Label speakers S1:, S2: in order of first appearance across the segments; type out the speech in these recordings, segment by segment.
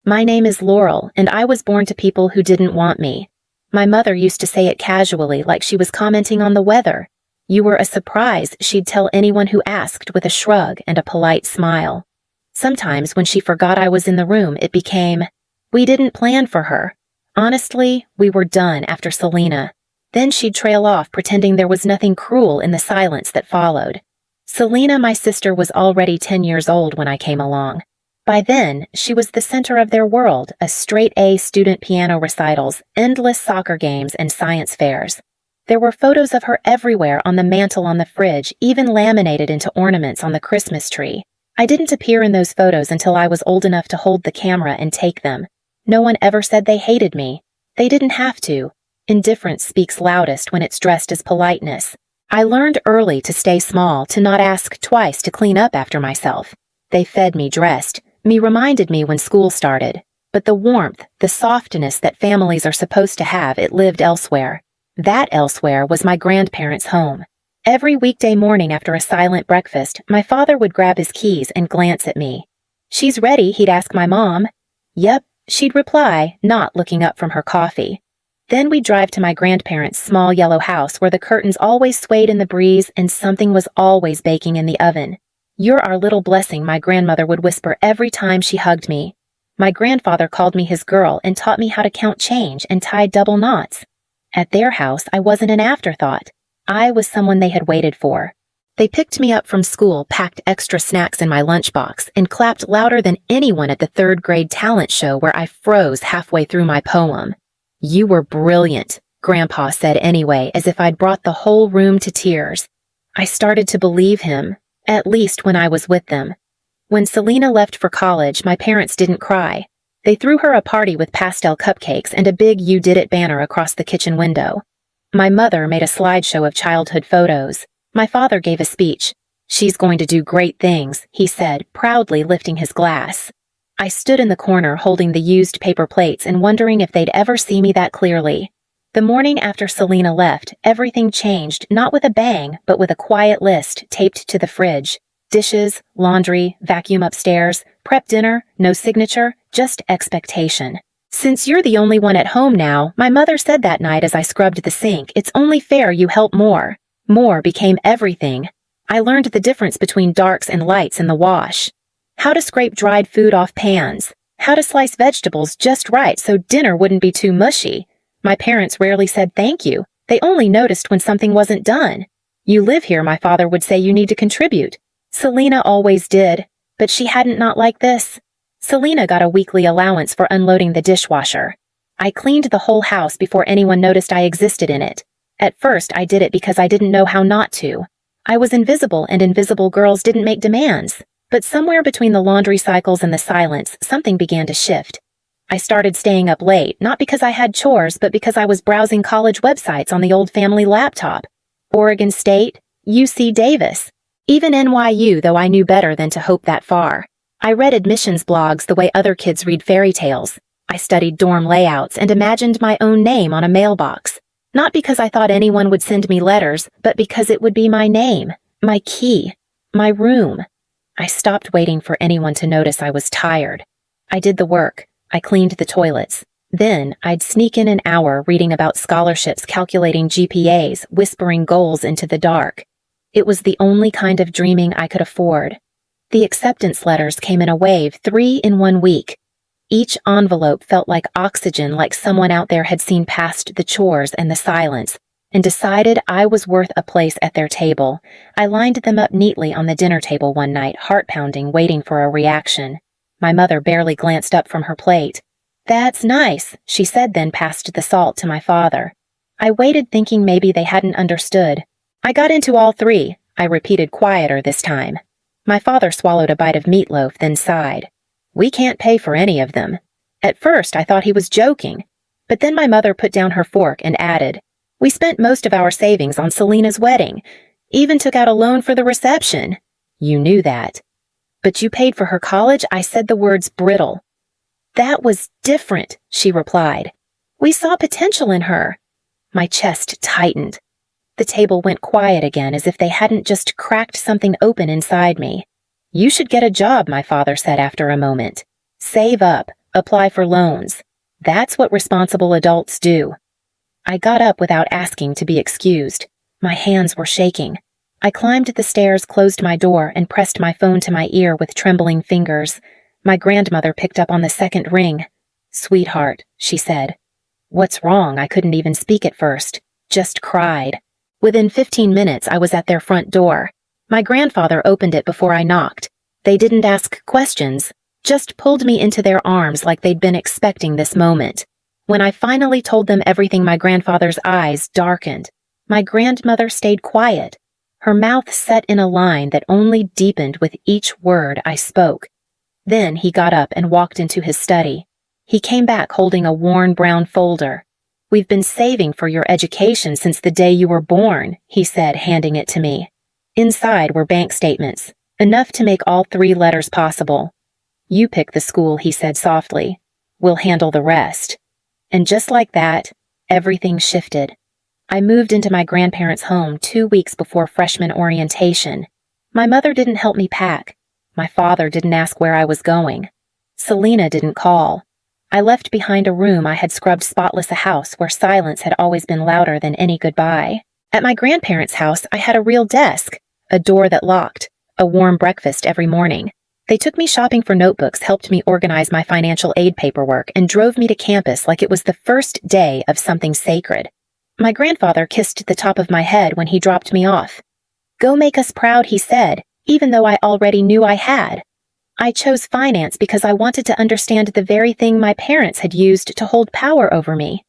S1: My name is Laurel, and I was born to people who didn't want me. My mother used to say it casually, like she was commenting on the weather. You were a surprise, she'd tell anyone who asked with a shrug and a polite smile. Sometimes when she forgot I was in the room, it became, we didn't plan for her. Honestly, we were done after Selena. Then she'd trail off, pretending there was nothing cruel in the silence that followed. Selena, my sister, was already 10 years old when I came along. By then, she was the center of their world, a straight-A student piano recitals, endless soccer games, and science fairs. There were photos of her everywhere, on the mantle, on the fridge, even laminated into ornaments on the Christmas tree. I didn't appear in those photos until I was old enough to hold the camera and take them. No one ever said they hated me. They didn't have to. Indifference speaks loudest when it's dressed as politeness. I learned early to stay small, to not ask twice to clean up after myself. They fed me, dressed me, reminded me when school started. But the warmth, the softness that families are supposed to have, it lived elsewhere. That elsewhere was my grandparents' home. Every weekday morning after a silent breakfast, my father would grab his keys and glance at me. "She's ready," he'd ask my mom. "Yep," she'd reply, not looking up from her coffee. Then we'd drive to my grandparents' small yellow house where the curtains always swayed in the breeze and something was always baking in the oven. "You're our little blessing," my grandmother would whisper every time she hugged me. My grandfather called me his girl and taught me how to count change and tie double knots. At their house, I wasn't an afterthought. I was someone they had waited for. They picked me up from school, packed extra snacks in my lunchbox, and clapped louder than anyone at the third-grade talent show where I froze halfway through my poem. "You were brilliant," Grandpa said anyway, as if I'd brought the whole room to tears. I started to believe him, at least when I was with them. When Selena left for college, my parents didn't cry. They threw her a party with pastel cupcakes and a big "You Did It" banner across the kitchen window. My mother made a slideshow of childhood photos. My father gave a speech. "She's going to do great things," he said, proudly lifting his glass. I stood in the corner holding the used paper plates and wondering if they'd ever see me that clearly. The morning after Selena left, everything changed, not with a bang, but with a quiet list taped to the fridge. Dishes, laundry, vacuum upstairs, prep dinner, no signature, just expectation. "Since you're the only one at home now," my mother said that night as I scrubbed the sink, "it's only fair you help more." More became everything. I learned the difference between darks and lights in the wash. How to scrape dried food off pans. How to slice vegetables just right so dinner wouldn't be too mushy. My parents rarely said thank you. They only noticed when something wasn't done. "You live here," my father would say, "you need to contribute." Selena always did, but she hadn't not like this. Selena got a weekly allowance for unloading the dishwasher. I cleaned the whole house before anyone noticed I existed in it. At first, I did it because I didn't know how not to. I was invisible, and invisible girls didn't make demands. But somewhere between the laundry cycles and the silence, something began to shift. I started staying up late, not because I had chores, but because I was browsing college websites on the old family laptop. Oregon State, UC Davis, even NYU, though I knew better than to hope that far. I read admissions blogs the way other kids read fairy tales. I studied dorm layouts and imagined my own name on a mailbox. Not because I thought anyone would send me letters, but because it would be my name, my key, my room. I stopped waiting for anyone to notice I was tired. I did the work. I cleaned the toilets. Then I'd sneak in an hour reading about scholarships, calculating GPAs, whispering goals into the dark. It was the only kind of dreaming I could afford. The acceptance letters came in a wave, 3 in 1 week. Each envelope felt like oxygen, like someone out there had seen past the chores and the silence, and decided I was worth a place at their table. I lined them up neatly on the dinner table one night, heart-pounding, waiting for a reaction. My mother barely glanced up from her plate. "That's nice," she said, then passed the salt to my father. I waited, thinking maybe they hadn't understood. "I got into all 3, I repeated, quieter this time. My father swallowed a bite of meatloaf, then sighed. "We can't pay for any of them." At first, I thought he was joking. But then my mother put down her fork and added, "We spent most of our savings on Selena's wedding. Even took out a loan for the reception." "You knew that." "But you paid for her college?" I said the words brittle. "That was different," she replied. "We saw potential in her." My chest tightened. The table went quiet again, as if they hadn't just cracked something open inside me. "You should get a job," my father said after a moment. "Save up. Apply for loans. That's what responsible adults do. I got up without asking to be excused. My hands were shaking. I climbed the stairs, closed my door, and pressed my phone to my ear with trembling fingers. My grandmother picked up on the second ring. "Sweetheart," she said. "What's wrong?" I couldn't even speak at first. Just cried. Within 15 minutes, I was at their front door. My grandfather opened it before I knocked. They didn't ask questions, just pulled me into their arms like they'd been expecting this moment. When I finally told them everything, my grandfather's eyes darkened. My grandmother stayed quiet. Her mouth set in a line that only deepened with each word I spoke. Then he got up and walked into his study. He came back holding a worn brown folder. "We've been saving for your education since the day you were born," he said, handing it to me. Inside were bank statements, enough to make all 3 letters possible. "You pick the school," he said softly. "We'll handle the rest." And just like that, everything shifted. I moved into my grandparents' home 2 weeks before freshman orientation. My mother didn't help me pack. My father didn't ask where I was going. Selena didn't call. I left behind a room I had scrubbed spotless, a house where silence had always been louder than any goodbye. At my grandparents' house, I had a real desk, a door that locked, a warm breakfast every morning. They took me shopping for notebooks, helped me organize my financial aid paperwork, and drove me to campus like it was the first day of something sacred. My grandfather kissed the top of my head when he dropped me off. "Go make us proud," he said, even though I already knew I had. I chose finance because I wanted to understand the very thing my parents had used to hold power over me.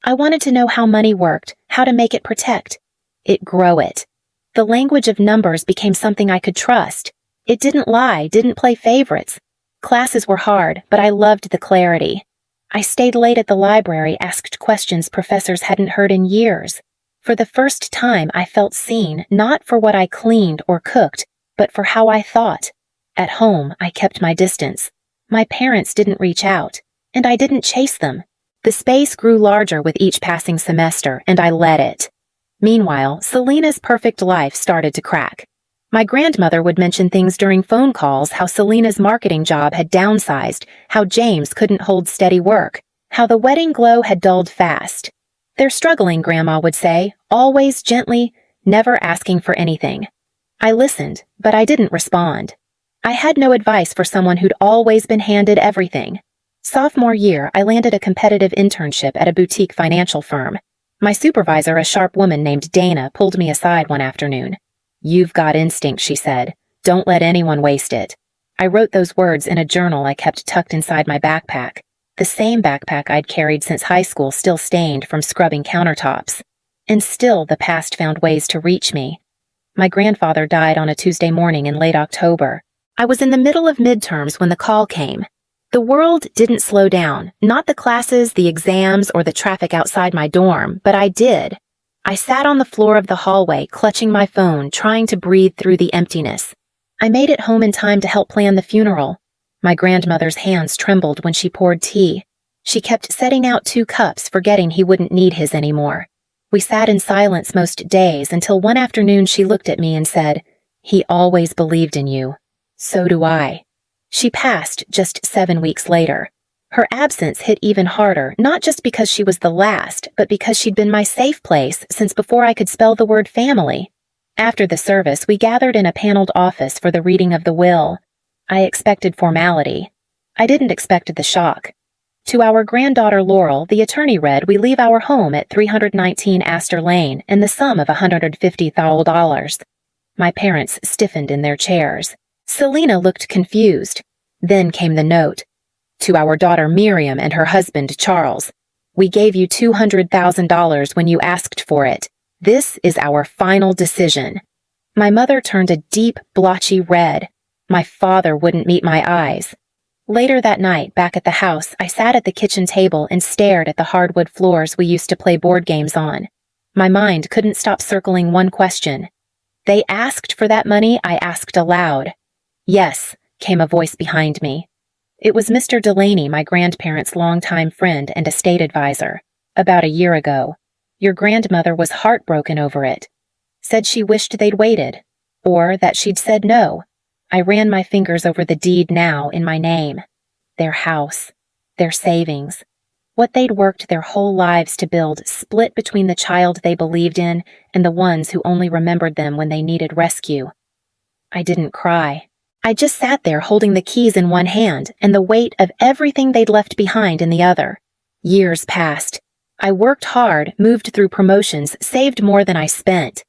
S1: I wanted to know how money worked, how to make it protect it, grow it. The language of numbers became something I could trust. It didn't lie, didn't play favorites. Classes were hard, but I loved the clarity. I stayed late at the library, asked questions professors hadn't heard in years. For the first time, I felt seen, not for what I cleaned or cooked, but for how I thought. At home, I kept my distance. My parents didn't reach out, and I didn't chase them. The space grew larger with each passing semester, and I let it. Meanwhile, Selena's perfect life started to crack. My grandmother would mention things during phone calls, how Selena's marketing job had downsized, how James couldn't hold steady work, how the wedding glow had dulled fast. "They're struggling," Grandma would say, always gently, never asking for anything. I listened, but I didn't respond. I had no advice for someone who'd always been handed everything. Sophomore year, I landed a competitive internship at a boutique financial firm. My supervisor, a sharp woman named Dana, pulled me aside one afternoon. "You've got instinct," she said. "Don't let anyone waste it." I wrote those words in a journal I kept tucked inside my backpack, the same backpack I'd carried since high school, still stained from scrubbing countertops. And still the past found ways to reach me. My grandfather died on a Tuesday morning in late October. I was in the middle of midterms when the call came. The world didn't slow down, not the classes, the exams, or the traffic outside my dorm, but I did. I sat on the floor of the hallway, clutching my phone, trying to breathe through the emptiness. I made it home in time to help plan the funeral. My grandmother's hands trembled when she poured tea. She kept setting out 2 cups, forgetting he wouldn't need his anymore. We sat in silence most days until one afternoon she looked at me and said, "He always believed in you. So do I." She passed just 7 weeks later. Her absence hit even harder, not just because she was the last, but because she'd been my safe place since before I could spell the word family. After the service, we gathered in a paneled office for the reading of the will. I expected formality. I didn't expect the shock. To our granddaughter Laurel, the attorney read, "We leave our home at 319 Astor Lane and the sum of $150,000. My parents stiffened in their chairs. Selena looked confused. Then came the note. "To our daughter Miriam and her husband Charles. We gave you $200,000 when you asked for it. This is our final decision." My mother turned a deep, blotchy red. My father wouldn't meet my eyes. Later that night, back at the house, I sat at the kitchen table and stared at the hardwood floors we used to play board games on. My mind couldn't stop circling one question. "They asked for that money?" I asked aloud. "Yes," came a voice behind me. It was Mr. Delaney, my grandparents' longtime friend and estate advisor. "About a year ago. Your grandmother was heartbroken over it. Said she wished they'd waited. Or that she'd said no." I ran my fingers over the deed now in my name. Their house. their savings. What they'd worked their whole lives to build split between the child they believed in and the ones who only remembered them when they needed rescue. I didn't cry. I just sat there holding the keys in one hand and the weight of everything they'd left behind in the other. Years passed. I worked hard, moved through promotions, saved more than I spent.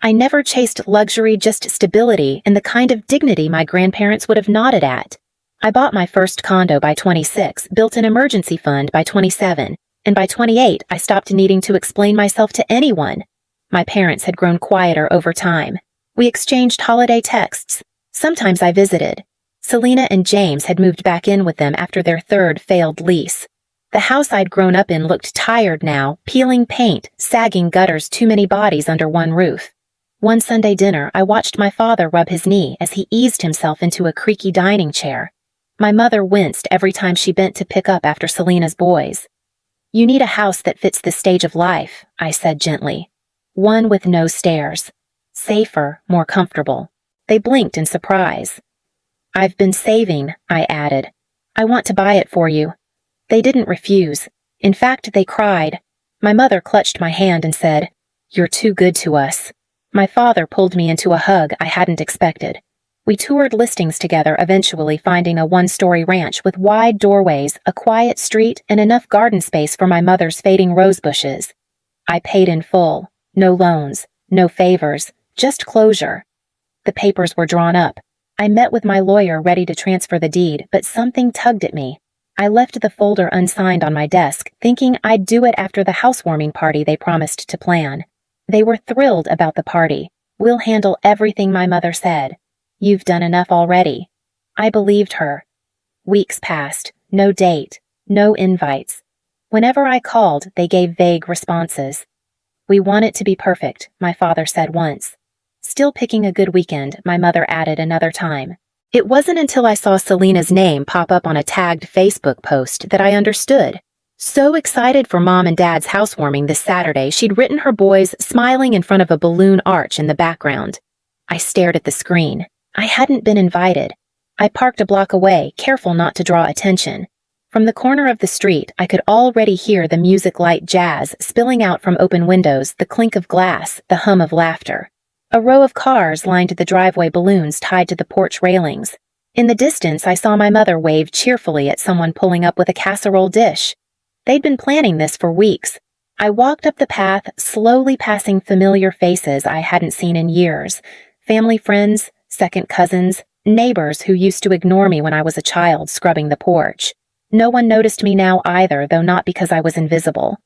S1: I never chased luxury, just stability and the kind of dignity my grandparents would have nodded at. I bought my first condo by 26, built an emergency fund by 27, and by 28 I stopped needing to explain myself to anyone. My parents had grown quieter over time. We exchanged holiday texts. Sometimes I visited. Selena and James had moved back in with them after their third failed lease. The house I'd grown up in looked tired now, peeling paint, sagging gutters, too many bodies under one roof. One Sunday dinner, I watched my father rub his knee as he eased himself into a creaky dining chair. My mother winced every time she bent to pick up after Selena's boys. "You need a house that fits this stage of life," I said gently. "One with no stairs. Safer, more comfortable." They blinked in surprise. "I've been saving," I added. "I want to buy it for you." They didn't refuse. In fact, they cried. My mother clutched my hand and said, "You're too good to us." My father pulled me into a hug I hadn't expected. We toured listings together, eventually finding a one-story ranch with wide doorways, a quiet street, and enough garden space for my mother's fading rose bushes. I paid in full. No loans, no favors, just closure. The papers were drawn up. I met with my lawyer ready to transfer the deed, but something tugged at me. I left the folder unsigned on my desk, thinking I'd do it after the housewarming party they promised to plan. They were thrilled about the party. "We'll handle everything," my mother said. "You've done enough already." I believed her. Weeks passed. No date. No invites. Whenever I called, they gave vague responses. "We want it to be perfect," my father said once. "Still picking a good weekend," my mother added another time. It wasn't until I saw Selena's name pop up on a tagged Facebook post that I understood. So excited for Mom and Dad's housewarming this Saturday, she'd written her boys smiling in front of a balloon arch in the background. I stared at the screen. I hadn't been invited. I parked a block away, careful not to draw attention. From the corner of the street, I could already hear the music-light jazz spilling out from open windows, the clink of glass, the hum of laughter. A row of cars lined the driveway, balloons tied to the porch railings. In the distance, I saw my mother wave cheerfully at someone pulling up with a casserole dish. They'd been planning this for weeks. I walked up the path, slowly passing familiar faces I hadn't seen in years. Family friends, second cousins, neighbors who used to ignore me when I was a child scrubbing the porch. No one noticed me now either, though not because I was invisible.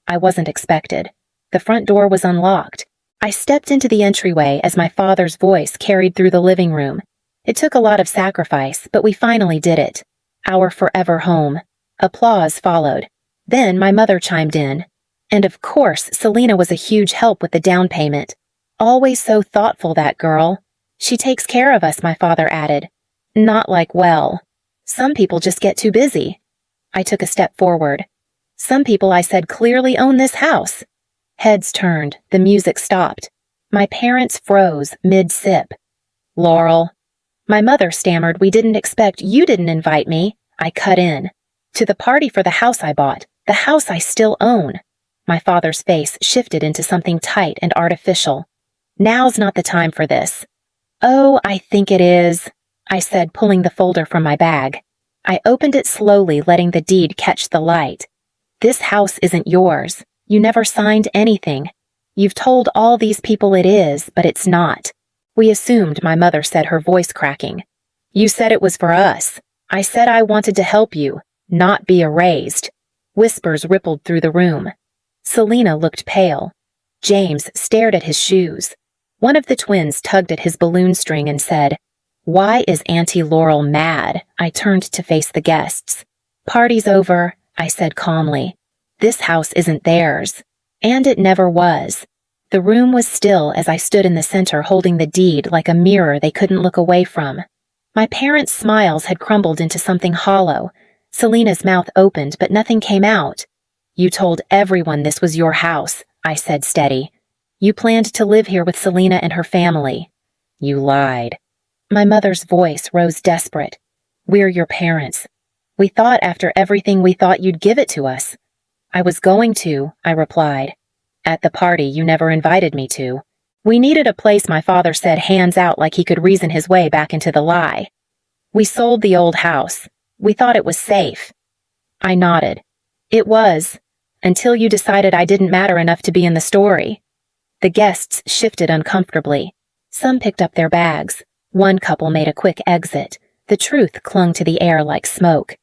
S1: I wasn't expected. The front door was unlocked. I stepped into the entryway as my father's voice carried through the living room. It took a lot of sacrifice, but we finally did it. Our forever home. Applause followed. Then my mother chimed in. And of course, Selena was a huge help with the down payment. Always so thoughtful, that girl. She takes care of us, my father added. Not like, well, some people just get too busy. I took a step forward. Some people, I said, clearly own this house. Heads turned. The music stopped. My parents froze mid-sip. Laurel. My mother stammered, "We didn't expect, you didn't invite me." I cut in. "To the party for the house I bought. The house I still own." My father's face shifted into something tight and artificial. "Now's not the time for this." "Oh, I think it is," I said, pulling the folder from my bag. I opened it slowly, letting the deed catch the light. "This house isn't yours. You never signed anything. You've told all these people it is, but it's not. We assumed," my mother said, her voice cracking. "You said it was for us. I said I wanted to help you, not be erased." Whispers rippled through the room. Selena looked pale. James stared at his shoes. One of the twins tugged at his balloon string and said, "Why is Auntie Laurel mad?" I turned to face the guests. "Party's over," I said calmly. "This house isn't theirs." And it never was. The room was still as I stood in the center holding the deed like a mirror they couldn't look away from. My parents' smiles had crumbled into something hollow. Selena's mouth opened, but nothing came out. "You told everyone this was your house," I said steady. "You planned to live here with Selena and her family." "You lied." My mother's voice rose desperate. "We're your parents. We thought after everything we thought you'd give it to us. I was going to, I replied. At the party you never invited me to. We needed a place, my father said, hands out like he could reason his way back into the lie. We sold the old house. We thought it was safe. I nodded. It was, until you decided I didn't matter enough to be in the story. The guests shifted uncomfortably. Some picked up their bags. One couple made a quick exit. The truth clung to the air like smoke.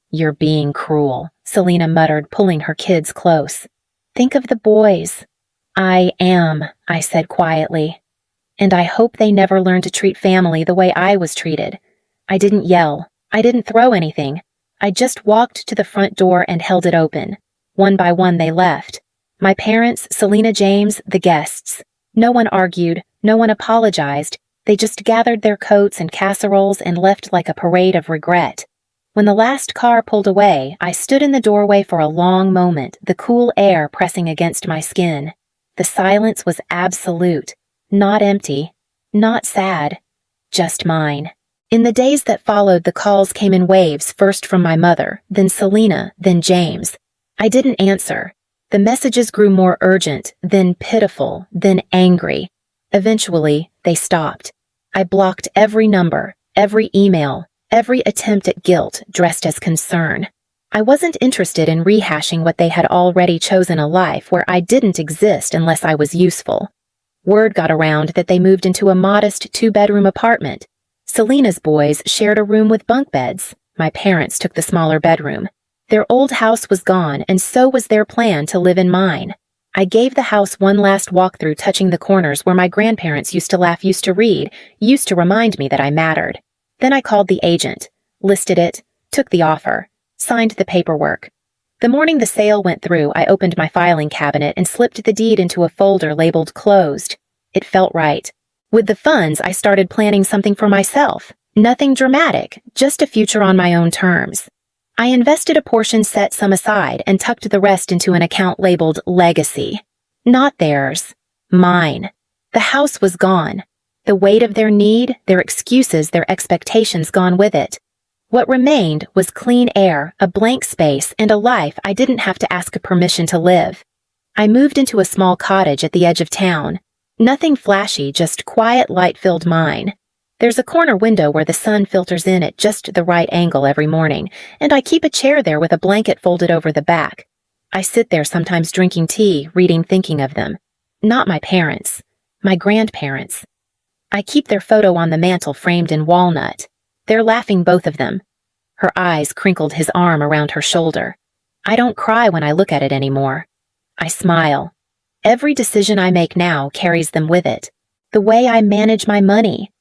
S1: You're being cruel, Selena muttered, pulling her kids close. Think of the boys. I am, I said quietly. And I hope they never learn to treat family the way I was treated. I didn't yell. I didn't throw anything. I just walked to the front door and held it open. One by one they left. My parents, Selena, James, the guests. No one argued. No one apologized. They just gathered their coats and casseroles and left like a parade of regret. When the last car pulled away, I stood in the doorway for a long moment, the cool air pressing against my skin. The silence was absolute, not empty, not sad, just mine. In the days that followed, the calls came in waves, first from my mother, then Selena, then James. I didn't answer. The messages grew more urgent, then pitiful, then angry. Eventually, they stopped. I blocked every number, every email, every attempt at guilt dressed as concern. I wasn't interested in rehashing what they had already chosen, a life where I didn't exist unless I was useful. Word got around that they moved into a modest 2-bedroom apartment. Selena's boys shared a room with bunk beds. My parents took the smaller bedroom. Their old house was gone, and so was their plan to live in mine. I gave the house one last walkthrough, touching the corners where my grandparents used to laugh, used to read, used to remind me that I mattered. Then I called the agent, listed it, took the offer, signed the paperwork. The morning the sale went through, I opened my filing cabinet and slipped the deed into a folder labeled closed. It felt right. With the funds, I started planning something for myself. Nothing dramatic, just a future on my own terms. I invested a portion, set some aside, and tucked the rest into an account labeled Legacy. Not theirs. Mine. The house was gone. The weight of their need, their excuses, their expectations gone with it. What remained was clean air, a blank space, and a life I didn't have to ask permission to live. I moved into a small cottage at the edge of town. Nothing flashy, just quiet, light-filled mine. There's a corner window where the sun filters in at just the right angle every morning, and I keep a chair there with a blanket folded over the back. I sit there sometimes drinking tea, reading, thinking of them. Not my parents. My grandparents. I keep their photo on the mantel framed in walnut. They're laughing, both of them. Her eyes crinkled, his arm around her shoulder. I don't cry when I look at it anymore. I smile. Every decision I make now carries them with it. The way I manage my money.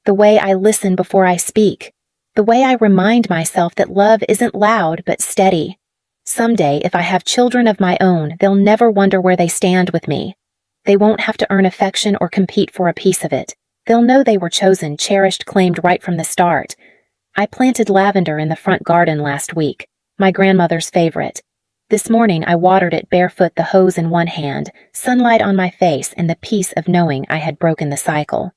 S1: The way I listen before I speak. The way I remind myself that love isn't loud but steady. Someday, if I have children of my own, they'll never wonder where they stand with me. They won't have to earn affection or compete for a piece of it. They'll know they were chosen, cherished, claimed right from the start. I planted lavender in the front garden last week, my grandmother's favorite. This morning I watered it barefoot, the hose in one hand, sunlight on my face, and the peace of knowing I had broken the cycle.